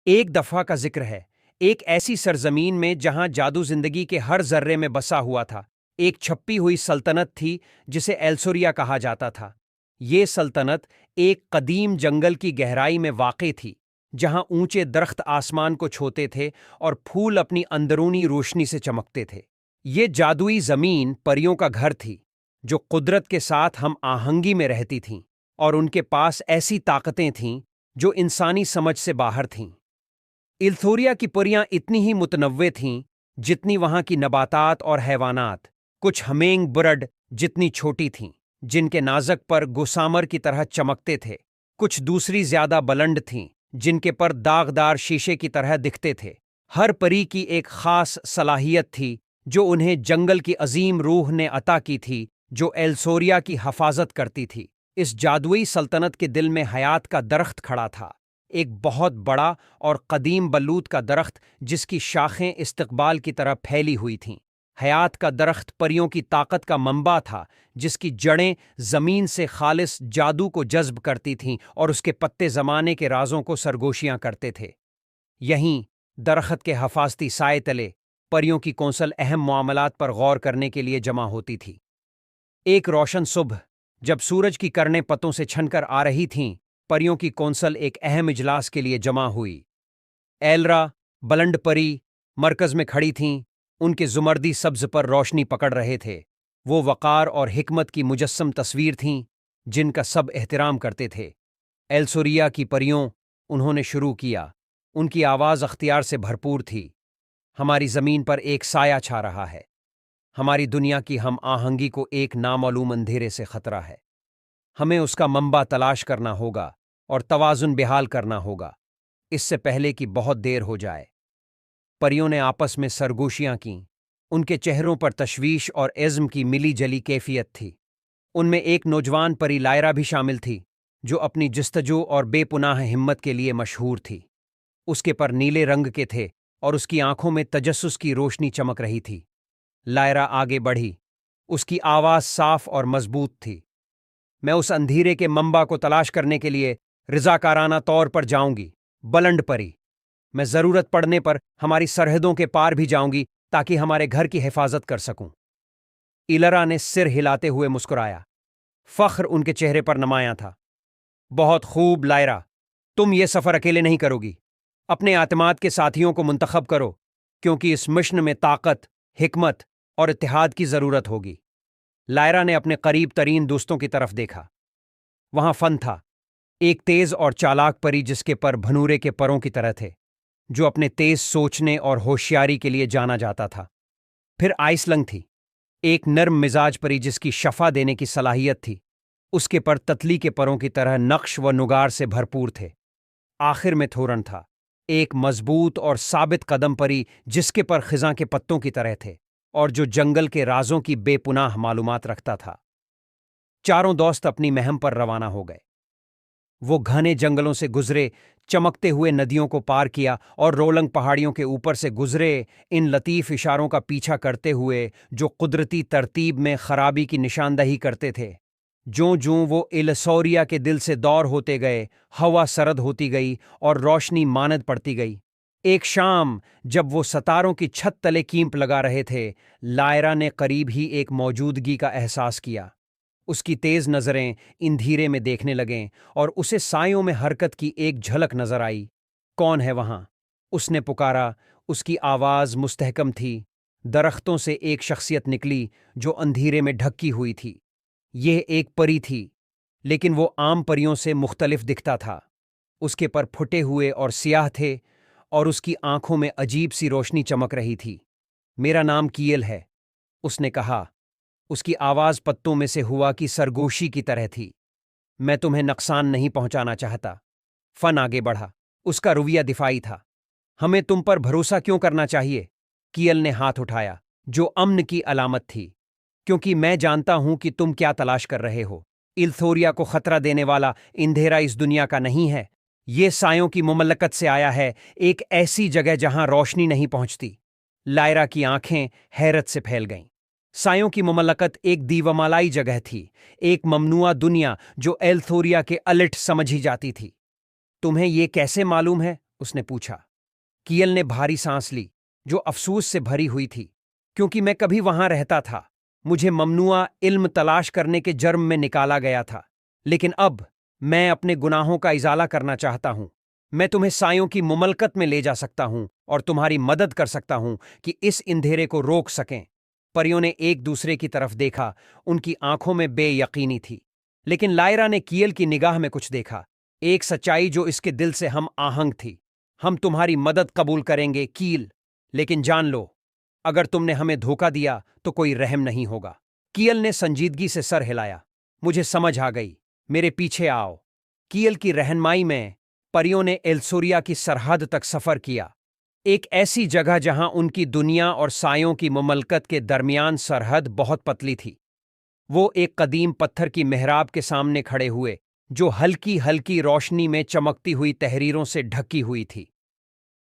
ایک دفعہ کا ذکر ہے، ایک ایسی سرزمین میں جہاں جادو زندگی کے ہر ذرے میں بسا ہوا تھا۔ ایک چھپی ہوئی سلطنت تھی جسے ایلسوریا کہا جاتا تھا۔ یہ سلطنت ایک قدیم جنگل کی گہرائی میں واقع تھی، جہاں اونچے درخت آسمان کو چھوتے تھے اور پھول اپنی اندرونی روشنی سے چمکتے تھے۔ یہ جادوئی زمین پریوں کا گھر تھی، جو قدرت کے ساتھ ہم آہنگی میں رہتی تھیں، اور ان کے پاس ایسی طاقتیں تھیں جو انسانی سمجھ سے باہر تھیں۔ ایلتھوریا کی پریاں اتنی ہی متنوع تھیں جتنی وہاں کی نباتات اور حیوانات، کچھ ہمینگ برڈ جتنی چھوٹی تھیں جن کے نازک پر گوسامر کی طرح چمکتے تھے، کچھ دوسری زیادہ بلند تھیں جن کے پر داغدار شیشے کی طرح دکھتے تھے۔ ہر پری کی ایک خاص صلاحیت تھی جو انہیں جنگل کی عظیم روح نے عطا کی تھی، جو ایلسوریا کی حفاظت کرتی تھی۔ اس جادوئی سلطنت کے دل میں حیات کا درخت کھڑا تھا، ایک بہت بڑا اور قدیم بلوط کا درخت جس کی شاخیں استقبال کی طرح پھیلی ہوئی تھیں۔ حیات کا درخت پریوں کی طاقت کا منبع تھا، جس کی جڑیں زمین سے خالص جادو کو جذب کرتی تھیں اور اس کے پتے زمانے کے رازوں کو سرگوشیاں کرتے تھے۔ یہیں درخت کے حفاظتی سائے تلے پریوں کی کونسل اہم معاملات پر غور کرنے کے لیے جمع ہوتی تھی۔ ایک روشن صبح، جب سورج کی کرنیں پتوں سے چھن کر آ رہی تھیں، پریوں کی کونسل ایک اہم اجلاس کے لیے جمع ہوئی۔ ایلرا، بلند پری، مرکز میں کھڑی تھیں، ان کے زمردی سبز پر روشنی پکڑ رہے تھے۔ وہ وقار اور حکمت کی مجسم تصویر تھیں جن کا سب احترام کرتے تھے۔ ایلسوریا کی پریوں، انہوں نے شروع کیا۔ ان کی آواز اختیار سے بھرپور تھی۔ ہماری زمین پر ایک سایہ چھا رہا ہے۔ ہماری دنیا کی ہم آہنگی کو ایک نامعلوم اندھیرے سے خطرہ ہے۔ ہمیں اس کا منبع تلاش کرنا ہوگا اور توازن بحال کرنا ہوگا، اس سے پہلے کہ بہت دیر ہو جائے۔ پریوں نے آپس میں سرگوشیاں کیں۔ ان کے چہروں پر تشویش اور عزم کی ملی جلی کیفیت تھی۔ ان میں ایک نوجوان پری لائرا بھی شامل تھی، جو اپنی جستجو اور بے پناہ ہمت کے لیے مشہور تھی۔ اس کے پر نیلے رنگ کے تھے اور اس کی آنکھوں میں تجسس کی روشنی چمک رہی تھی۔ لائرا آگے بڑھی۔ اس کی آواز صاف اور مضبوط تھی۔ میں اس اندھیرے کے منبع کو تلاش کرنے کے لیے رضاکارانہ طور پر جاؤں گی، بلند پری۔ میں ضرورت پڑنے پر ہماری سرحدوں کے پار بھی جاؤں گی تاکہ ہمارے گھر کی حفاظت کر سکوں۔ ایلرا نے سر ہلاتے ہوئے مسکرایا۔ فخر ان کے چہرے پر نمایاں تھا۔ بہت خوب لائرا، تم یہ سفر اکیلے نہیں کرو گی۔ اپنے اعتماد کے ساتھیوں کو منتخب کرو، کیونکہ اس مشن میں طاقت، حکمت اور اتحاد کی ضرورت ہوگی۔ لائرا نے اپنے قریب ترین دوستوں کی طرف دیکھا۔ وہاں فن تھا، ایک تیز اور چالاک پری جس کے پر بھنورے کے پروں کی طرح تھے، جو اپنے تیز سوچنے اور ہوشیاری کے لیے جانا جاتا تھا۔ پھر آئس لنگ تھی، ایک نرم مزاج پری جس کی شفا دینے کی صلاحیت تھی۔ اس کے پر تتلی کے پروں کی طرح نقش و نگار سے بھرپور تھے۔ آخر میں تھورن تھا، ایک مضبوط اور ثابت قدم پری جس کے پر خزاں کے پتوں کی طرح تھے اور جو جنگل کے رازوں کی بے پناہ معلومات رکھتا تھا۔ چاروں دوست اپنی مہم پر روانہ ہو گئے۔ وہ گھنے جنگلوں سے گزرے، چمکتے ہوئے ندیوں کو پار کیا اور رولنگ پہاڑیوں کے اوپر سے گزرے، ان لطیف اشاروں کا پیچھا کرتے ہوئے جو قدرتی ترتیب میں خرابی کی نشاندہی کرتے تھے۔ جوں جوں وہ ایلسوریا کے دل سے دور ہوتے گئے، ہوا سرد ہوتی گئی اور روشنی ماند پڑتی گئی۔ ایک شام جب وہ ستاروں کی چھت تلے کیمپ لگا رہے تھے، لائرا نے قریب ہی ایک موجودگی کا احساس کیا۔ اس کی تیز نظریں اندھیرے میں دیکھنے لگیں اور اسے سایوں میں حرکت کی ایک جھلک نظر آئی۔ کون ہے وہاں؟ اس نے پکارا۔ اس کی آواز مستحکم تھی۔ درختوں سے ایک شخصیت نکلی جو اندھیرے میں ڈھکی ہوئی تھی۔ یہ ایک پری تھی، لیکن وہ عام پریوں سے مختلف دکھتا تھا۔ اس کے پر پھٹے ہوئے اور سیاہ تھے اور اس کی آنکھوں میں عجیب سی روشنی چمک رہی تھی۔ میرا نام کیل ہے، اس نے کہا۔ اس کی آواز پتوں میں سے ہوا کی سرگوشی کی طرح تھی۔ میں تمہیں نقصان نہیں پہنچانا چاہتا۔ فن آگے بڑھا۔ اس کا رویہ دفاعی تھا۔ ہمیں تم پر بھروسہ کیوں کرنا چاہیے؟ کیل نے ہاتھ اٹھایا، جو امن کی علامت تھی۔ کیونکہ میں جانتا ہوں کہ تم کیا تلاش کر رہے ہو۔ ایلتھوریا کو خطرہ دینے والا اندھیرا اس دنیا کا نہیں ہے۔ یہ سایوں کی مملکت سے آیا ہے، ایک ایسی جگہ جہاں روشنی نہیں پہنچتی۔ لائرا کی آنکھیں حیرت سے پھیل گئیں۔ سایوں کی مملکت ایک دیومالائی جگہ تھی، ایک ممنوعہ دنیا جو ایلتھوریا کے الٹ سمجھی جاتی تھی۔ تمہیں یہ کیسے معلوم ہے؟ اس نے پوچھا۔ کیل نے بھاری سانس لی جو افسوس سے بھری ہوئی تھی، کیونکہ میں کبھی وہاں رہتا تھا، مجھے ممنوعہ علم تلاش کرنے کے جرم میں نکالا گیا تھا، لیکن اب میں اپنے گناہوں کا ازالہ کرنا چاہتا ہوں۔ میں تمہیں سایوں کی مملکت میں لے جا سکتا ہوں اور تمہاری مدد کر سکتا ہوں کہ اس اندھیرے کو روک سکیں۔ پریوں نے ایک دوسرے کی طرف دیکھا، ان کی آنکھوں میں بے یقینی تھی، لیکن لائرا نے کیل کی نگاہ میں کچھ دیکھا، ایک سچائی جو اس کے دل سے ہم آہنگ تھی۔ ہم تمہاری مدد قبول کریں گے کیل، لیکن جان لو اگر تم نے ہمیں دھوکہ دیا تو کوئی رحم نہیں ہوگا۔ کیل نے سنجیدگی سے سر ہلایا۔ مجھے سمجھ آ گئی، میرے پیچھے آؤ۔ کیل کی رہنمائی میں پریوں نے ایلسوریا کی سرحد تک سفر کیا، ایک ایسی جگہ جہاں ان کی دنیا اور سایوں کی مملکت کے درمیان سرحد بہت پتلی تھی۔ وہ ایک قدیم پتھر کی محراب کے سامنے کھڑے ہوئے جو ہلکی ہلکی روشنی میں چمکتی ہوئی تحریروں سے ڈھکی ہوئی تھی۔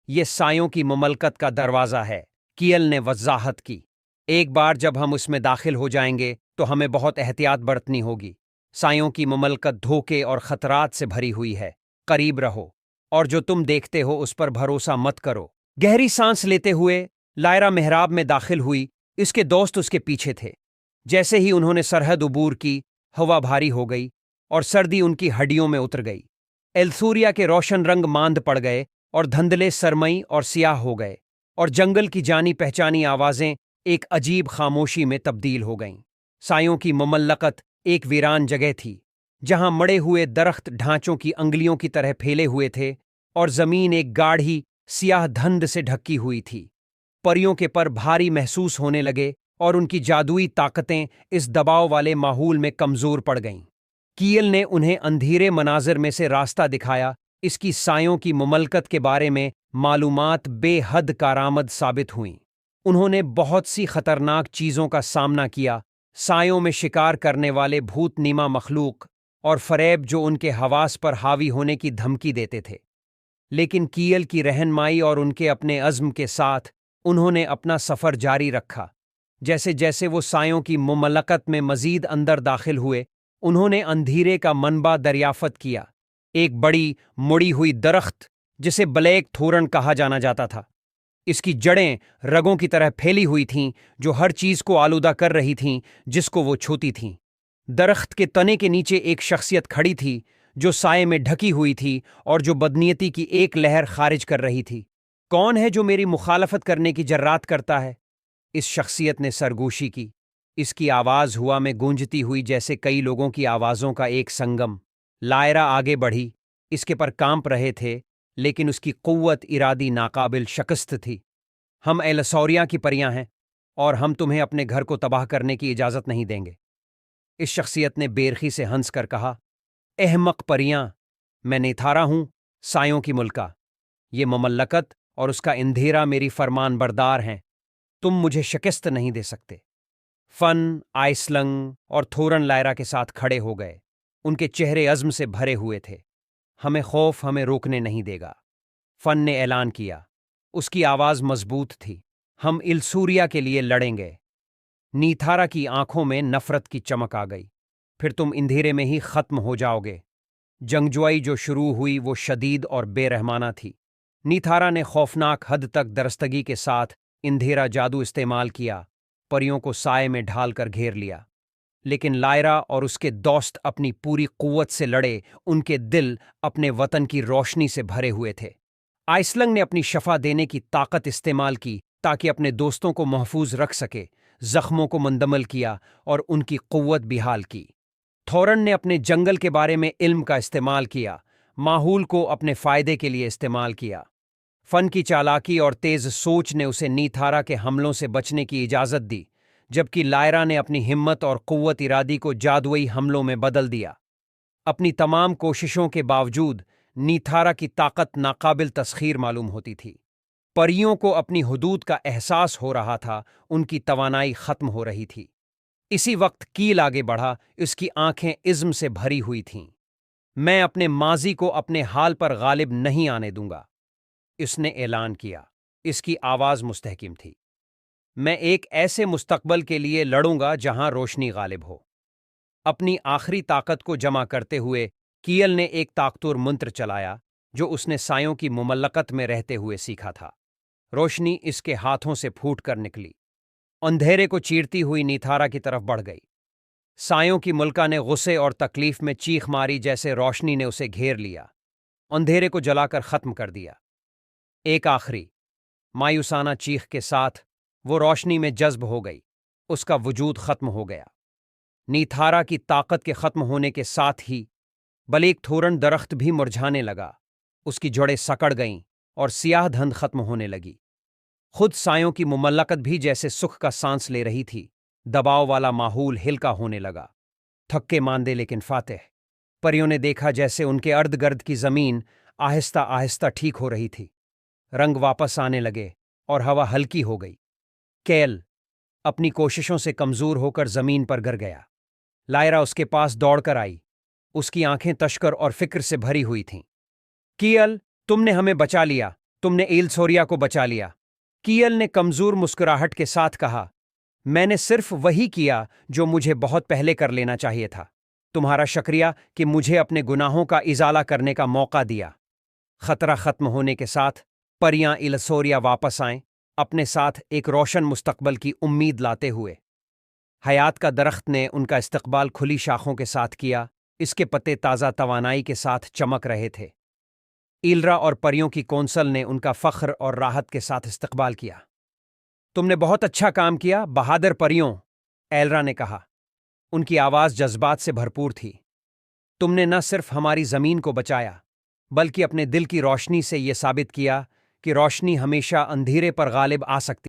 یہ سایوں کی مملکت کا دروازہ ہے، کیل نے وضاحت کی۔ ایک بار جب ہم اس میں داخل ہو جائیں گے تو ہمیں بہت احتیاط برتنی ہوگی۔ سایوں کی مملکت دھوکے اور خطرات سے بھری ہوئی ہے، قریب رہو اور جو تم دیکھتے ہو اس پر بھروسہ مت کرو۔ گہری سانس لیتے ہوئے لائرا محراب میں داخل ہوئی، اس کے دوست اس کے پیچھے تھے۔ جیسے ہی انہوں نے سرحد عبور کی، ہوا بھاری ہو گئی اور سردی ان کی ہڈیوں میں اتر گئی۔ ایلسوریا کے روشن رنگ ماند پڑ گئے اور دھندلے سرمئی اور سیاہ ہو گئے، اور جنگل کی جانی پہچانی آوازیں ایک عجیب خاموشی میں تبدیل ہو گئیں۔ سایوں کی مملکت ایک ویران جگہ تھی جہاں مڑے ہوئے درخت ڈھانچوں کی انگلیوں کی طرح پھیلے ہوئے تھے اور زمین ایک گاڑھی سیاہ دھند سے ڈھکی ہوئی تھی۔ پریوں کے پر بھاری محسوس ہونے لگے اور ان کی جادوئی طاقتیں اس دباؤ والے ماحول میں کمزور پڑ گئیں۔ کیل نے انہیں اندھیرے مناظر میں سے راستہ دکھایا، اس کی سایوں کی مملکت کے بارے میں معلومات بے حد کارآمد ثابت ہوئیں۔ انہوں نے بہت سی خطرناک چیزوں کا سامنا کیا، سایوں میں شکار کرنے والے بھوت نیما مخلوق اور فریب جو ان کے حواس پر حاوی ہونے کی دھمکی دیتے تھے۔ لیکن کیل کی رہنمائی اور ان کے اپنے عزم کے ساتھ انہوں نے اپنا سفر جاری رکھا۔ جیسے جیسے وہ سایوں کی مملکت میں مزید اندر داخل ہوئے، انہوں نے اندھیرے کا منبع دریافت کیا، ایک بڑی مڑی ہوئی درخت جسے بلیک تھورن کہا جانا جاتا تھا۔ اس کی جڑیں رگوں کی طرح پھیلی ہوئی تھیں جو ہر چیز کو آلودہ کر رہی تھیں جس کو وہ چھوتی تھیں۔ درخت کے تنے کے نیچے ایک شخصیت کھڑی تھی جو سائے میں ڈھکی ہوئی تھی اور جو بدنیتی کی ایک لہر خارج کر رہی تھی۔ کون ہے جو میری مخالفت کرنے کی جرات کرتا ہے؟ اس شخصیت نے سرگوشی کی۔ اس کی آواز ہوا میں گونجتی ہوئی جیسے کئی لوگوں کی آوازوں کا ایک سنگم۔ لائرا آگے بڑھی، اس کے پر کانپ رہے تھے لیکن اس کی قوت ارادی ناقابل شکست تھی۔ ہم ایلسوریا کی پریاں ہیں اور ہم تمہیں اپنے گھر کو تباہ کرنے کی اجازت نہیں دیں گے۔ اس شخصیت نے بے رخی سے ہنس کر کہا، احمق پریاں، میں نیتھارا ہوں، سایوں کی ملکہ۔ یہ مملکت اور اس کا اندھیرا میری فرمان بردار ہیں، تم مجھے شکست نہیں دے سکتے۔ فن، آئسلنگ اور تھورن لائرا کے ساتھ کھڑے ہو گئے، ان کے چہرے عزم سے بھرے ہوئے تھے۔ ہمیں خوف ہمیں روکنے نہیں دے گا، فن نے اعلان کیا، اس کی آواز مضبوط تھی۔ ہم ایلسوریا کے لیے لڑیں گے۔ نیتھارا کی آنکھوں میں نفرت کی چمک آ گئی، پھر تم اندھیرے میں ہی ختم ہو جاؤ گے۔ جنگجوئی جو شروع ہوئی وہ شدید اور بے رحمانہ تھی۔ نیتھارا نے خوفناک حد تک درستگی کے ساتھ اندھیرا جادو استعمال کیا، پریوں کو سائے میں ڈھال کر گھیر لیا۔ لیکن لائرا اور اس کے دوست اپنی پوری قوت سے لڑے، ان کے دل اپنے وطن کی روشنی سے بھرے ہوئے تھے۔ آئسلنگ نے اپنی شفا دینے کی طاقت استعمال کی تاکہ اپنے دوستوں کو محفوظ رکھ سکے، زخموں کو مندمل کیا اور ان کی قوت بحال کی۔ تھورن نے اپنے جنگل کے بارے میں علم کا استعمال کیا، ماحول کو اپنے فائدے کے لیے استعمال کیا۔ فن کی چالاکی اور تیز سوچ نے اسے نیتھارا کے حملوں سے بچنے کی اجازت دی، جبکہ لائرا نے اپنی ہمت اور قوت ارادی کو جادوئی حملوں میں بدل دیا۔ اپنی تمام کوششوں کے باوجود نیتھارا کی طاقت ناقابل تسخیر معلوم ہوتی تھی۔ پریوں کو اپنی حدود کا احساس ہو رہا تھا، ان کی توانائی ختم ہو رہی تھی۔ اسی وقت کیل آگے بڑھا، اس کی آنکھیں عزم سے بھری ہوئی تھیں۔ میں اپنے ماضی کو اپنے حال پر غالب نہیں آنے دوں گا، اس نے اعلان کیا، اس کی آواز مستحکم تھی۔ میں ایک ایسے مستقبل کے لیے لڑوں گا جہاں روشنی غالب ہو۔ اپنی آخری طاقت کو جمع کرتے ہوئے کیل نے ایک طاقتور منتر چلایا جو اس نے سایوں کی مملکت میں رہتے ہوئے سیکھا تھا۔ روشنی اس کے ہاتھوں سے پھوٹ کر نکلی، اندھیرے کو چیرتی ہوئی نیتھارا کی طرف بڑھ گئی۔ سایوں کی ملکہ نے غصے اور تکلیف میں چیخ ماری جیسے روشنی نے اسے گھیر لیا، اندھیرے کو جلا کر ختم کر دیا۔ ایک آخری مایوسانہ چیخ کے ساتھ وہ روشنی میں جذب ہو گئی، اس کا وجود ختم ہو گیا۔ نیتھارا کی طاقت کے ختم ہونے کے ساتھ ہی بلیک تھورن درخت بھی مرجھانے لگا، اس کی جڑیں سکڑ گئیں اور سیاہ دھند ختم ہونے لگی۔ خود سایوں کی مملکت بھی جیسے سکھ کا سانس لے رہی تھی، دباؤ والا ماحول ہلکا ہونے لگا۔ تھکے ماندے لیکن فاتح پریوں نے دیکھا جیسے ان کے ارد گرد کی زمین آہستہ آہستہ ٹھیک ہو رہی تھی، رنگ واپس آنے لگے اور ہوا ہلکی ہو گئی۔ کیل اپنی کوششوں سے کمزور ہو کر زمین پر گر گیا۔ لائرا اس کے پاس دوڑ کر آئی، اس کی آنکھیں تشکر اور فکر سے بھری ہوئی تھیں۔ کیل، تم نے ہمیں بچا لیا، تم نے ایلسوریا کو بچا لیا۔ کیل نے کمزور مسکراہٹ کے ساتھ کہا، میں نے صرف وہی کیا جو مجھے بہت پہلے کر لینا چاہیے تھا۔ تمہارا شکریہ کہ مجھے اپنے گناہوں کا ازالہ کرنے کا موقع دیا۔ خطرہ ختم ہونے کے ساتھ پریاں ایلسوریا واپس آئیں، اپنے ساتھ ایک روشن مستقبل کی امید لاتے ہوئے۔ حیات کا درخت نے ان کا استقبال کھلی شاخوں کے ساتھ کیا، اس کے پتے تازہ توانائی کے ساتھ چمک رہے تھے۔ ایلرا اور پریوں کی کونسل نے ان کا فخر اور راحت کے ساتھ استقبال کیا۔ تم نے بہت اچھا کام کیا، بہادر پریوں، ایلرا نے کہا۔ ان کی آواز جذبات سے بھرپور تھی۔ تم نے نہ صرف ہماری زمین کو بچایا، بلکہ اپنے دل کی روشنی سے یہ ثابت کیا کہ روشنی ہمیشہ اندھیرے پر غالب آ سکتی